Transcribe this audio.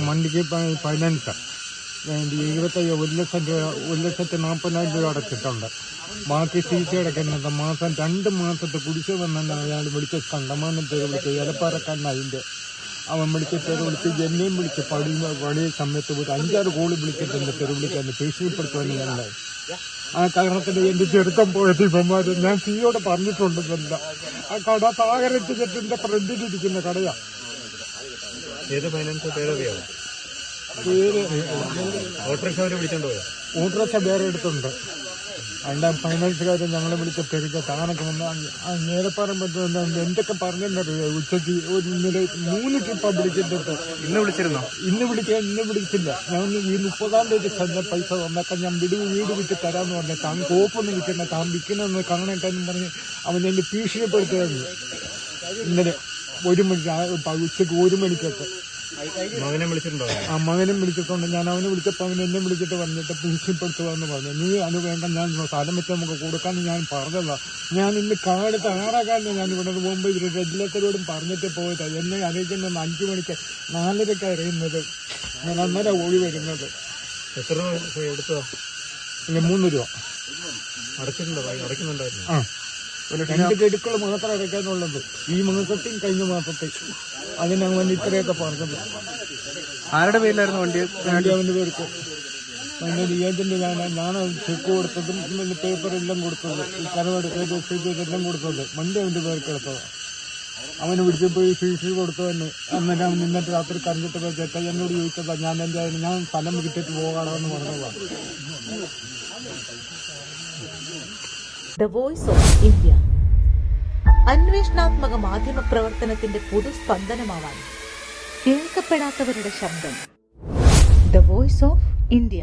വണ്ടിക്ക് ഫൈനാൻസ് 1,40,000 രൂപ അടച്ചിട്ടുണ്ട്. ബാക്കി സീറ്റ് കിടക്കുന്നത് മാസം 2 മാസത്തെ കുടിശ്ശിക വന്നെന്ന് അയാൾ വിളിച്ച് കണ്ടമാനത്തെ വിളിച്ച് ഇലപ്പാറക്കാരനതിൻ്റെ അവൻ വിളിച്ച് തെരു വിളിച്ച് എന്നെയും വിളിച്ച് പടിയ സമയത്ത് പോയിട്ട് 5-6 കോളി വിളിച്ചിട്ട് എൻ്റെ തെരു വിളിക്കാൻ ഭീഷണിപ്പെടുത്തുവാൻ ഞങ്ങളെ ആ കാരണത്തിന് എൻ്റെ ചെറുക്കം പോയത് ഇവന്മാർ ഞാൻ സിയോട് പറഞ്ഞിട്ടുണ്ടെന്നല്ല. ആ കട സാഗരറ്റ് ചെട്ടിൻ്റെ ഫ്രണ്ടിലിരിക്കുന്ന കടയാണ്. പേര് ഓട്ടോറിക്ഷ വേറെ എടുത്തുണ്ട്. അതിൻ്റെ ഫൈനാൻസുകാർ ഞങ്ങളെ വിളിച്ച പെരുക താനൊക്കെ വന്ന് നേരപ്പാറം പറ്റുന്ന എന്തൊക്കെ പറഞ്ഞെന്നറിയോ. ഉച്ചയ്ക്ക് ഒരു 3 ട്രിപ്പാണ് വിളിച്ചിട്ട്. ഇന്ന് വിളിച്ചിരുന്നോ? ഇന്ന് വിളിച്ചില്ല. ഞാൻ ഈ 30-ാം തീയതി തന്നെ പൈസ വന്നൊക്കെ ഞാൻ വീട് വിറ്റ് തരാമെന്ന് പറഞ്ഞ താൻ കോപ്പൊന്നും വിൽക്കുന്ന താൻ വിൽക്കണമെന്ന് കാണട്ടെന്ന് പറഞ്ഞ് അവൻ എന്നെ ഭീഷണിപ്പെടുത്തുകയായിരുന്നു. ഇന്നലെ 1 മണിക്ക് ഉച്ചയ്ക്ക് 1 മണിക്കൊക്കെ മകനെ വിളിച്ചിട്ടുണ്ടോ? ആ മകനും വിളിച്ചിട്ടുണ്ട്. ഞാൻ അവനെ വിളിച്ചപ്പോൾ അവൻ എന്നെ വിളിച്ചിട്ട് പറഞ്ഞിട്ട് ഭീഷണിപ്പെടുത്തുകയെന്ന് പറഞ്ഞു. നീ അത് വേണ്ട, ഞാൻ സ്ഥലം വെച്ച് നമുക്ക് കൊടുക്കാമെന്ന് ഞാൻ പറഞ്ഞതാ. ഞാൻ ഇന്ന് കാലത്ത് 6:15 ഞാൻ ഇവിടെ പോകുമ്പോൾ ഇവർ എല്ലാത്തരോടും പറഞ്ഞിട്ട് പോയത്. എന്നെ അറിയിക്കുന്നത് 5 മണിക്ക് 4:30 അറിയുന്നത്. ഞാൻ അന്നേരം ഓടി വരുന്നത്. എത്ര രൂപ എടുത്തോ? 3 രൂപ അടയ്ക്കുന്നുണ്ടായിരുന്നു. ആ 2 ഗഡുക്കൾ മാത്രം അടയ്ക്കാനുള്ളത്. ഈ മാസത്തെയും കഴിഞ്ഞ മാസത്തേക്ക് അതിനവൻ ഇത്രയൊക്കെ പറഞ്ഞത്. ആരുടെ പേരിലായിരുന്നു വണ്ടി? അവൻ്റെ പേർക്ക് അതിൻ്റെ ഏജന്റ് ഞാനാണ് ചെക്ക് കൊടുത്തതും പിന്നെ പേപ്പറെല്ലാം കൊടുത്തത്, ഈ കരവട് എല്ലാം കൊടുത്തത്. വണ്ടി അവൻ്റെ പേർക്ക് എടുത്തത്. അവന് വിളിച്ചപ്പോൾ ഫീസ് കൊടുത്തു തന്നെ. അന്നേരം അവൻ ഇന്നത്തെ രാത്രി കറങ്ങിട്ട് പോയി ചേട്ടാ എന്നോട് ചോദിച്ചതാ. ഞാൻ സ്ഥലം വിട്ടിട്ട് പോകാമെന്ന് പറഞ്ഞതാണ്. ദ വോയിസ് ഓഫ് ഇന്ത്യ അന്വേഷണാത്മക മാധ്യമ പ്രവർത്തനത്തിന്റെ പൊതുസ്പന്ദനമാവാൻ കേൾക്കപ്പെടാത്തവരുടെ ശബ്ദം. The voice of India.